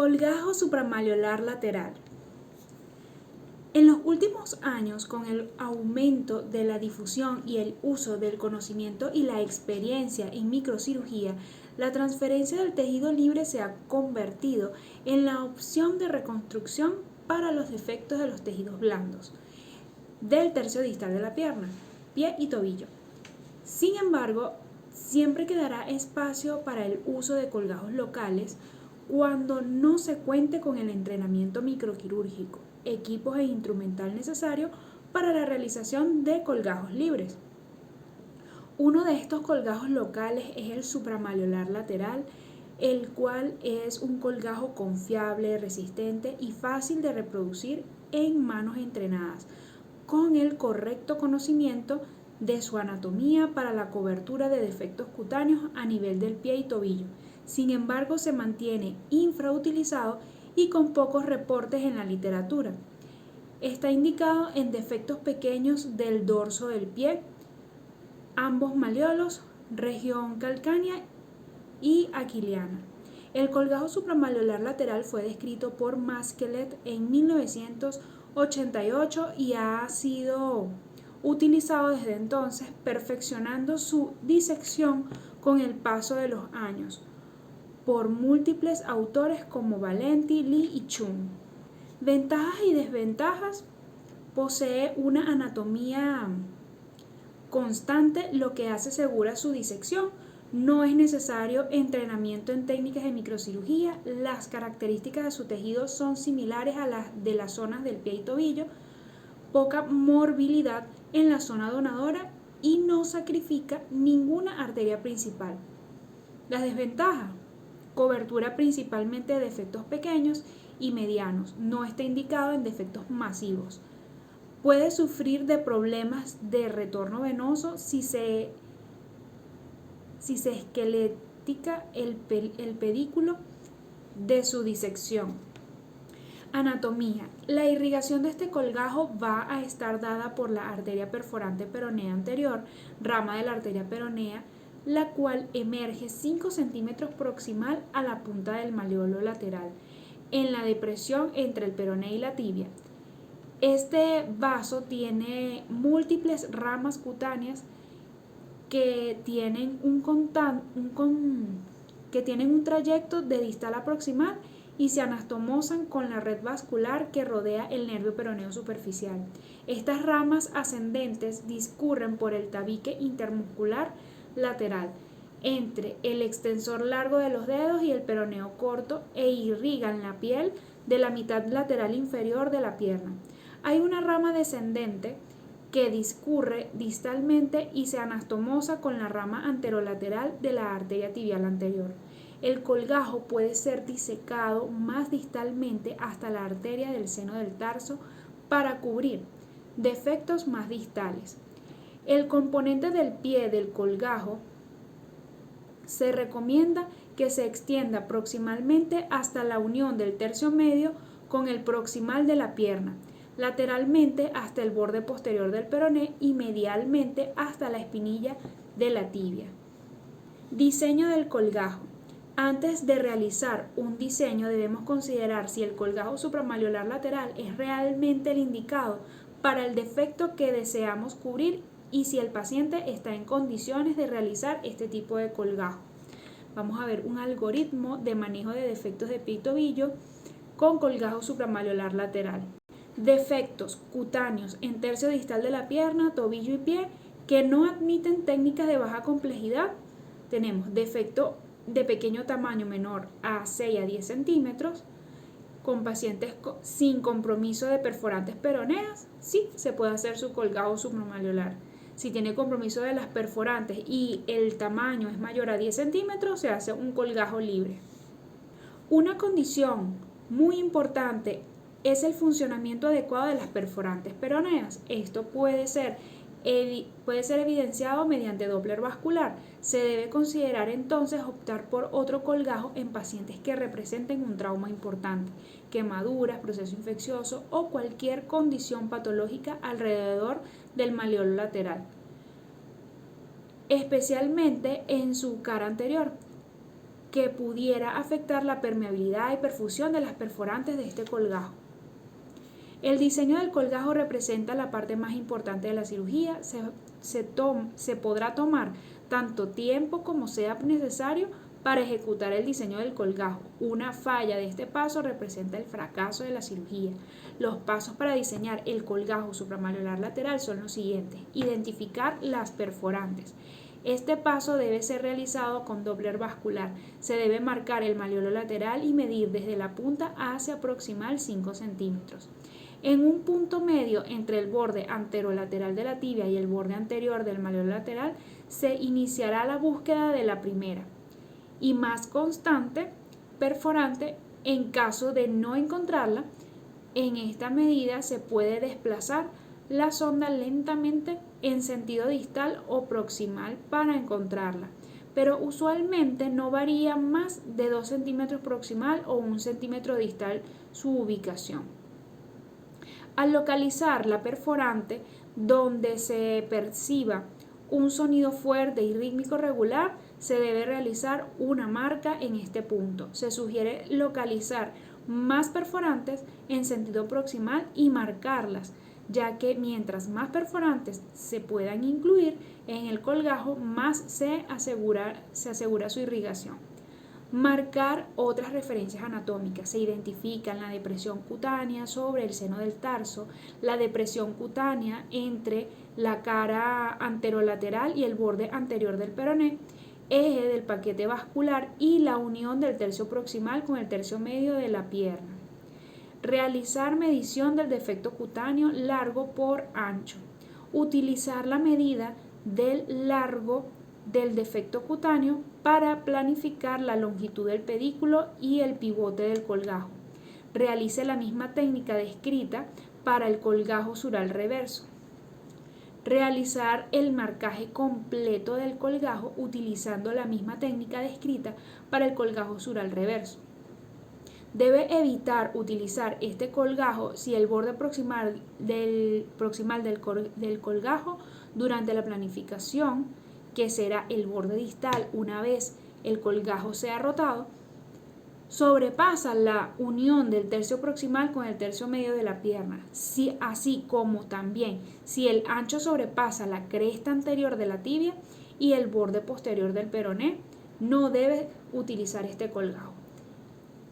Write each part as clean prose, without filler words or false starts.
Colgajo supramalleolar lateral. En los últimos años, con el aumento de la difusión y el uso del conocimiento y la experiencia en microcirugía, la transferencia del tejido libre se ha convertido en la opción de reconstrucción para los defectos de los tejidos blandos del tercio distal de la pierna, pie y tobillo. Sin embargo, siempre quedará espacio para el uso de colgajos locales cuando no se cuente con el entrenamiento microquirúrgico, equipos e instrumental necesario para la realización de colgajos libres. Uno de estos colgajos locales es el supramalleolar lateral, el cual es un colgajo confiable, resistente y fácil de reproducir en manos entrenadas, con el correcto conocimiento de su anatomía para la cobertura de defectos cutáneos a nivel del pie y tobillo. Sin embargo, se mantiene infrautilizado y con pocos reportes en la literatura. Está indicado en defectos pequeños del dorso del pie, ambos malleolos, región calcánea y aquiliana. El colgajo supramalleolar lateral fue descrito por Masquelet en 1988 y ha sido utilizado desde entonces, perfeccionando su disección con el paso de los años por múltiples autores como Valenti, Lee y Chung. Ventajas y desventajas: posee una anatomía constante, lo que hace segura su disección. No es necesario entrenamiento en técnicas de microcirugía. Las características de su tejido son similares a las de las zonas del pie y tobillo. Poca morbilidad en la zona donadora y no sacrifica ninguna arteria principal. Las desventajas: cobertura principalmente de defectos pequeños y medianos. No está indicado en defectos masivos. Puede sufrir de problemas de retorno venoso si se esquelética el pedículo de su disección. Anatomía. La irrigación de este colgajo va a estar dada por la arteria perforante peronea anterior, rama de la arteria peronea, la cual emerge 5 centímetros proximal a la punta del malleolo lateral, en la depresión entre el peroné y la tibia. Este vaso tiene múltiples ramas cutáneas que tienen un trayecto de distal a proximal y se anastomosan con la red vascular que rodea el nervio peroneo superficial. Estas ramas ascendentes discurren por el tabique intermuscular lateral entre el extensor largo de los dedos y el peroneo corto e irrigan la piel de la mitad lateral inferior de la pierna. Hay una rama descendente que discurre distalmente y se anastomosa con la rama anterolateral de la arteria tibial anterior. El colgajo puede ser disecado más distalmente hasta la arteria del seno del tarso para cubrir defectos más distales. El componente del pie del colgajo se recomienda que se extienda proximalmente hasta la unión del tercio medio con el proximal de la pierna, lateralmente hasta el borde posterior del peroné y medialmente hasta la espinilla de la tibia. Diseño del colgajo. Antes de realizar un diseño debemos considerar si el colgajo supramalleolar lateral es realmente el indicado para el defecto que deseamos cubrir y si el paciente está en condiciones de realizar este tipo de colgajo. Vamos a ver un algoritmo de manejo de defectos de pie y tobillo con colgajo supramalleolar lateral. Defectos cutáneos en tercio distal de la pierna, tobillo y pie que no admiten técnicas de baja complejidad. Tenemos defecto de pequeño tamaño, menor a 6 a 10 centímetros, con pacientes sin compromiso de perforantes peroneas, sí se puede hacer su colgajo supramalleolar. Si tiene compromiso de las perforantes y el tamaño es mayor a 10 centímetros, se hace un colgajo libre. Una condición muy importante es el funcionamiento adecuado de las perforantes peroneas. Esto puede ser evidenciado mediante Doppler vascular. Se debe considerar entonces optar por otro colgajo en pacientes que representen un trauma importante, quemaduras, proceso infeccioso o cualquier condición patológica alrededor del malleolo lateral, especialmente en su cara anterior. que pudiera afectar la permeabilidad y perfusión de las perforantes de este colgajo. El diseño del colgajo representa la parte más importante de la cirugía. Se podrá tomar tanto tiempo como sea necesario para ejecutar el diseño del colgajo. Una falla de este paso representa el fracaso de la cirugía. Los pasos para diseñar el colgajo supramalleolar lateral son los siguientes. Identificar las perforantes. Este paso debe ser realizado con Doppler vascular. Se debe marcar el malleolo lateral y medir desde la punta hacia proximal 5 centímetros. En un punto medio entre el borde anterolateral de la tibia y el borde anterior del malleolo lateral se iniciará la búsqueda de la primera y más constante perforante. En caso de no encontrarla, en esta medida se puede desplazar la sonda lentamente en sentido distal o proximal para encontrarla, pero usualmente no varía más de 2 centímetros proximal o 1 centímetro distal su ubicación. Al localizar la perforante donde se perciba un sonido fuerte y rítmico regular, se debe realizar una marca en este punto. Se sugiere localizar más perforantes en sentido proximal y marcarlas, ya que mientras más perforantes se puedan incluir en el colgajo, más se asegura su irrigación. Marcar otras referencias anatómicas. Se identifican la depresión cutánea sobre el seno del tarso, la depresión cutánea entre la cara anterolateral y el borde anterior del peroné, eje del paquete vascular y la unión del tercio proximal con el tercio medio de la pierna. Realizar medición del defecto cutáneo largo por ancho. Utilizar la medida del largo del defecto cutáneo para planificar la longitud del pedículo y el pivote del colgajo. Realice la misma técnica descrita para el colgajo sural reverso. Realizar el marcaje completo del colgajo utilizando la misma técnica descrita para el colgajo sural reverso. Debe evitar utilizar este colgajo si el borde proximal del colgajo durante la planificación, que será el borde distal una vez el colgajo sea rotado, sobrepasa la unión del tercio proximal con el tercio medio de la pierna, así como también si el ancho sobrepasa la cresta anterior de la tibia y el borde posterior del peroné, no debe utilizar este colgajo.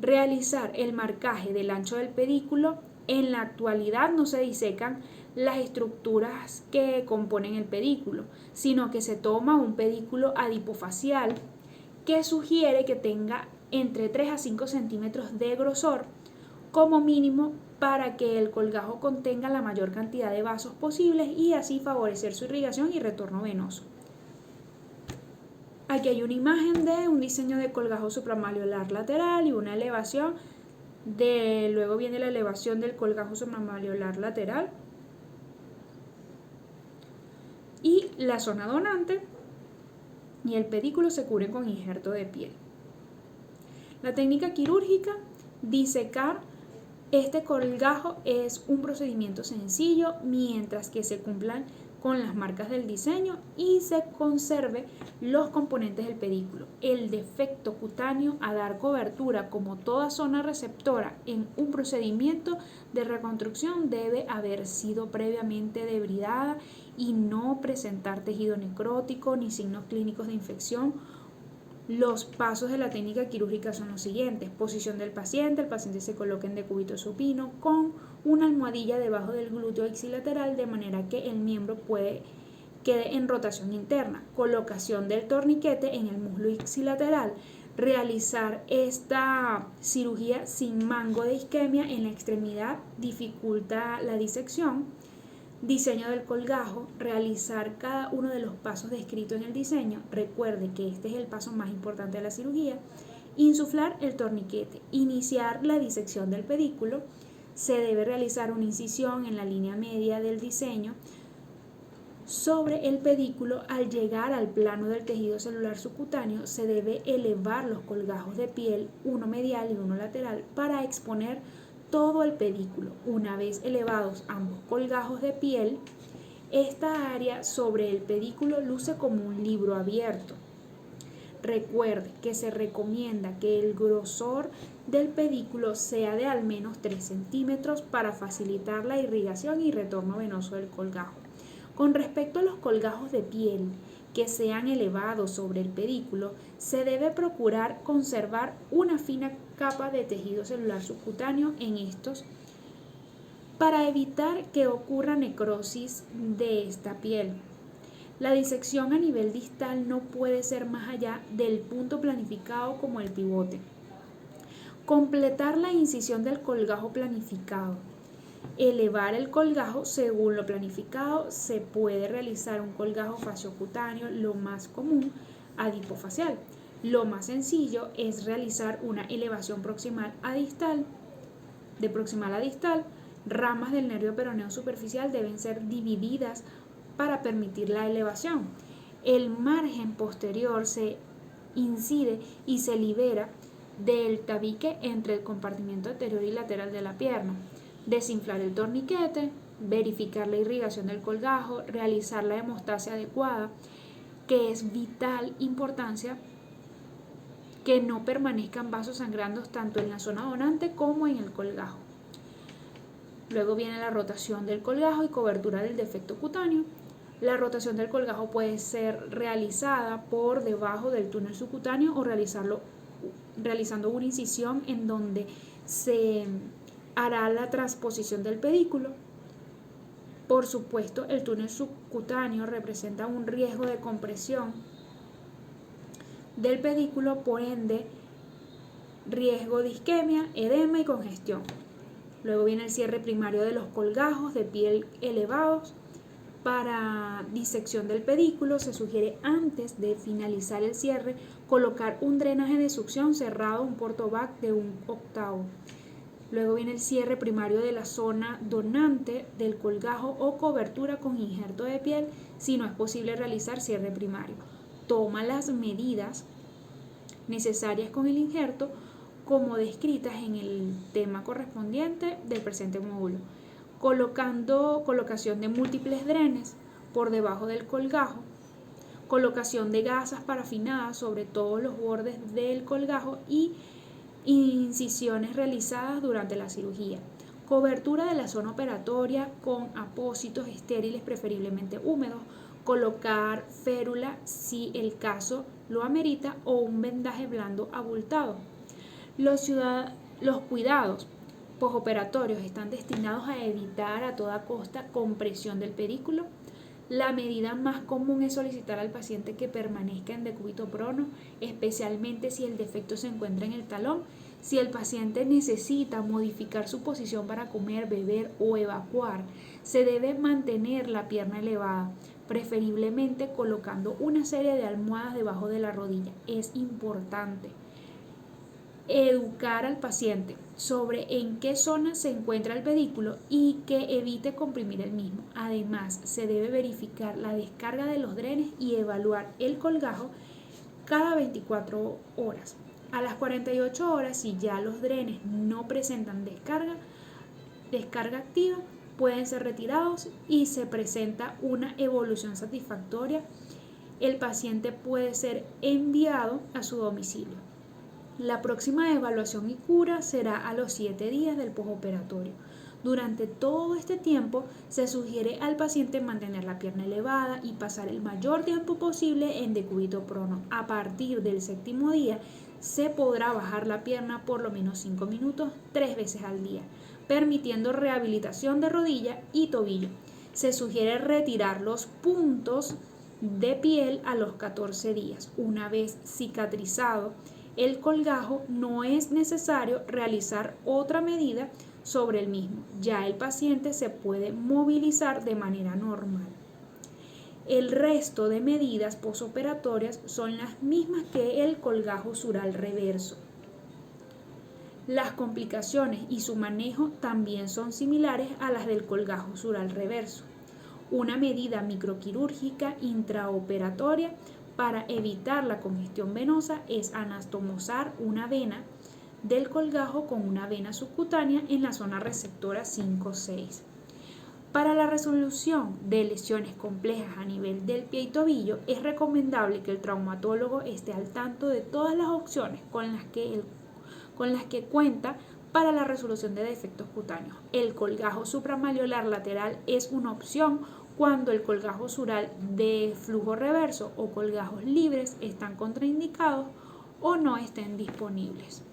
Realizar el marcaje del ancho del pedículo. En la actualidad no se disecan las estructuras que componen el pedículo, sino que se toma un pedículo adipofacial que sugiere que tenga entre 3 a 5 centímetros de grosor como mínimo para que el colgajo contenga la mayor cantidad de vasos posibles y así favorecer su irrigación y retorno venoso. Aquí hay una imagen de un diseño de colgajo supramalleolar lateral y una elevación. Luego viene la elevación del colgajo supramalleolar lateral y la zona donante y el pedículo se cubre con injerto de piel. La técnica quirúrgica, disecar este colgajo, es un procedimiento sencillo mientras que se cumplan con las marcas del diseño y se conserve los componentes del pedículo. El defecto cutáneo a dar cobertura como toda zona receptora en un procedimiento de reconstrucción debe haber sido previamente debridada y no presentar tejido necrótico ni signos clínicos de infección. Los pasos de la técnica quirúrgica son los siguientes: posición del paciente. El paciente se coloca en decúbito supino con una almohadilla debajo del glúteo ipsilateral de manera que el miembro quede en rotación interna. Colocación del torniquete en el muslo ipsilateral. Realizar esta cirugía sin mango de isquemia en la extremidad dificulta la disección. Diseño del colgajo, realizar cada uno de los pasos descritos en el diseño. Recuerde que este es el paso más importante de la cirugía. Insuflar el torniquete, iniciar la disección del pedículo. Se debe realizar una incisión en la línea media del diseño sobre el pedículo. Al llegar al plano del tejido celular subcutáneo, se debe elevar los colgajos de piel, uno medial y uno lateral, para exponer todo el pedículo. Una vez elevados ambos colgajos de piel, esta área sobre el pedículo luce como un libro abierto. Recuerde que se recomienda que el grosor del pedículo sea de al menos 3 centímetros para facilitar la irrigación y retorno venoso del colgajo. Con respecto a los colgajos de piel que sean elevados sobre el pedículo, se debe procurar conservar una fina capa de tejido celular subcutáneo en estos para evitar que ocurra necrosis de esta piel. La disección a nivel distal no puede ser más allá del punto planificado como el pivote. Completar la incisión del colgajo planificado. Elevar el colgajo según lo planificado. Se puede realizar un colgajo faciocutáneo, lo más común, adipofacial. Lo más sencillo es realizar una elevación proximal a distal. De proximal a distal, ramas del nervio peroneo superficial deben ser divididas para permitir la elevación. El margen posterior se incide y se libera del tabique entre el compartimiento anterior y lateral de la pierna. Desinflar el torniquete, verificar la irrigación del colgajo, realizar la hemostasia adecuada, que es vital importancia que no permanezcan vasos sangrando tanto en la zona donante como en el colgajo. Luego viene la rotación del colgajo y cobertura del defecto cutáneo. La rotación del colgajo puede ser realizada por debajo del túnel subcutáneo o realizando una incisión en donde se hará la transposición del pedículo. Por supuesto, el túnel subcutáneo representa un riesgo de compresión del pedículo, por ende, riesgo de isquemia, edema y congestión. Luego viene el cierre primario de los colgajos de piel elevados. Para disección del pedículo se sugiere antes de finalizar el cierre colocar un drenaje de succión cerrado, un portobac de 1/8. Luego viene el cierre primario de la zona donante del colgajo o cobertura con injerto de piel si no es posible realizar cierre primario. Toma las medidas necesarias con el injerto como descritas en el tema correspondiente del presente módulo. Colocación de múltiples drenes por debajo del colgajo, colocación de gasas parafinadas sobre todos los bordes del colgajo y incisiones realizadas durante la cirugía, cobertura de la zona operatoria con apósitos estériles preferiblemente húmedos, colocar férula si el caso lo amerita o un vendaje blando abultado. Los cuidados posoperatorios están destinados a evitar a toda costa compresión del pedículo. La medida más común es solicitar al paciente que permanezca en decúbito prono, especialmente si el defecto se encuentra en el talón. Si el paciente necesita modificar su posición para comer, beber o evacuar, se debe mantener la pierna elevada, preferiblemente colocando una serie de almohadas debajo de la rodilla. Es importante educar al paciente sobre en qué zona se encuentra el pedículo y que evite comprimir el mismo. Además, se debe verificar la descarga de los drenes y evaluar el colgajo cada 24 horas. A las 48 horas, si ya los drenes no presentan descarga activa, pueden ser retirados y se presenta una evolución satisfactoria. El paciente puede ser enviado a su domicilio. La próxima evaluación y cura será a los 7 días del postoperatorio. Durante todo este tiempo se sugiere al paciente mantener la pierna elevada y pasar el mayor tiempo posible en decúbito prono. A partir del 7º día se podrá bajar la pierna por lo menos 5 minutos 3 veces al día, permitiendo rehabilitación de rodilla y tobillo. Se sugiere retirar los puntos de piel a los 14 días. Una vez cicatrizado el colgajo, no es necesario realizar otra medida sobre el mismo. Ya el paciente se puede movilizar de manera normal. El resto de medidas posoperatorias son las mismas que el colgajo sural reverso. Las complicaciones y su manejo también son similares a las del colgajo sural reverso. Una medida microquirúrgica intraoperatoria para evitar la congestión venosa es anastomosar una vena del colgajo con una vena subcutánea en la zona receptora 5-6. Para la resolución de lesiones complejas a nivel del pie y tobillo, es recomendable que el traumatólogo esté al tanto de todas las opciones con las que cuenta para la resolución de defectos cutáneos. El colgajo supramalleolar lateral es una opción cuando el colgajo sural de flujo reverso o colgajos libres están contraindicados o no estén disponibles.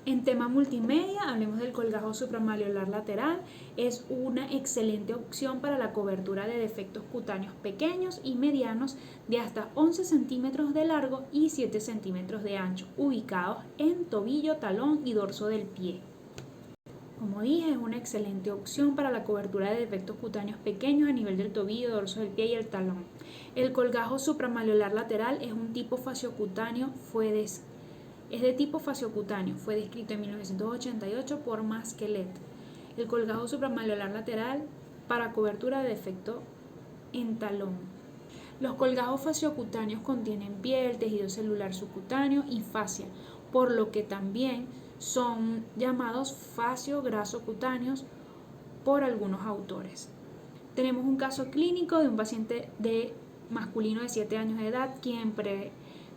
En tema multimedia, hablemos del colgajo supramalleolar lateral. Es una excelente opción para la cobertura de defectos cutáneos pequeños y medianos de hasta 11 centímetros de largo y 7 centímetros de ancho, ubicados en tobillo, talón y dorso del pie. Como dije, es una excelente opción para la cobertura de defectos cutáneos pequeños a nivel del tobillo, dorso del pie y el talón. El colgajo supramalleolar lateral es un tipo fasciocutáneo, es de tipo fasciocutáneo, fue descrito en 1988 por Masquelet. El colgajo supramalleolar lateral para cobertura de defecto en talón. Los colgajos fasciocutáneos contienen piel, tejido celular subcutáneo y fascia, por lo que también son llamados fascio-graso-cutáneos por algunos autores. Tenemos un caso clínico de un paciente masculino de 7 años de edad quien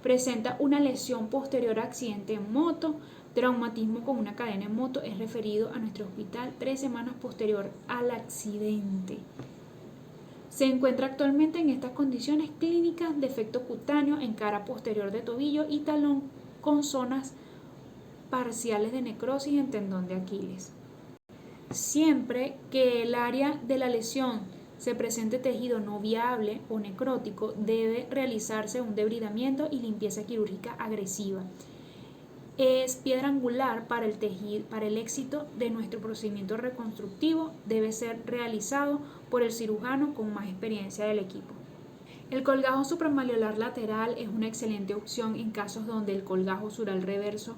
presenta una lesión posterior a accidente en moto, traumatismo con una cadena en moto, es referido a nuestro hospital 3 semanas posterior al accidente. Se encuentra actualmente en estas condiciones clínicas defecto cutáneo en cara posterior de tobillo y talón con zonas parciales de necrosis en tendón de Aquiles. Siempre que el área de la lesión se presente tejido no viable o necrótico, debe realizarse un debridamiento y limpieza quirúrgica agresiva. Es piedra angular para el éxito de nuestro procedimiento reconstructivo, debe ser realizado por el cirujano con más experiencia del equipo. El colgajo supramalleolar lateral es una excelente opción en casos donde el colgajo sural reverso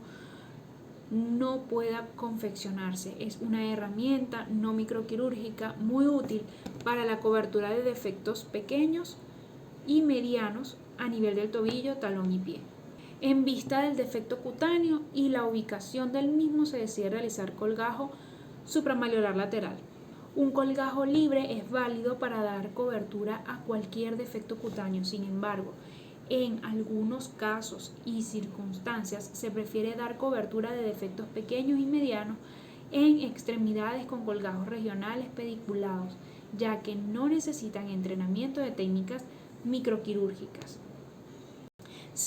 no pueda confeccionarse. Es una herramienta no microquirúrgica muy útil para la cobertura de defectos pequeños y medianos a nivel del tobillo, talón y pie. En vista del defecto cutáneo y la ubicación del mismo, se decide realizar colgajo supramalleolar lateral. Un colgajo libre es válido para dar cobertura a cualquier defecto cutáneo. Sin embargo, en algunos casos y circunstancias se prefiere dar cobertura de defectos pequeños y medianos en extremidades con colgajos regionales pediculados, ya que no necesitan entrenamiento de técnicas microquirúrgicas.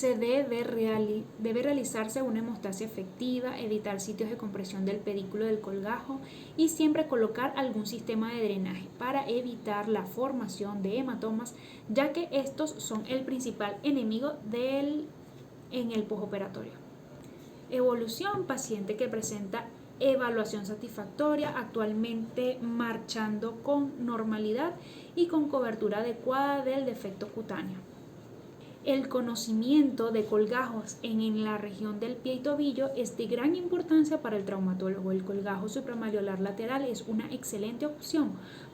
Debe realizarse una hemostasia efectiva, evitar sitios de compresión del pedículo del colgajo y siempre colocar algún sistema de drenaje para evitar la formación de hematomas, ya que estos son el principal enemigo en el postoperatorio. Evolución: paciente que presenta evaluación satisfactoria, actualmente marchando con normalidad y con cobertura adecuada del defecto cutáneo. El conocimiento de colgajos en la región del pie y tobillo es de gran importancia para el traumatólogo. El colgajo supramalleolar lateral es una excelente opción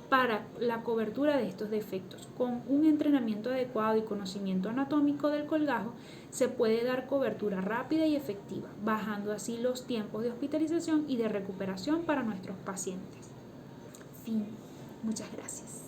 para la cobertura de estos defectos. Con un entrenamiento adecuado y conocimiento anatómico del colgajo, se puede dar cobertura rápida y efectiva, bajando así los tiempos de hospitalización y de recuperación para nuestros pacientes. Fin. Muchas gracias.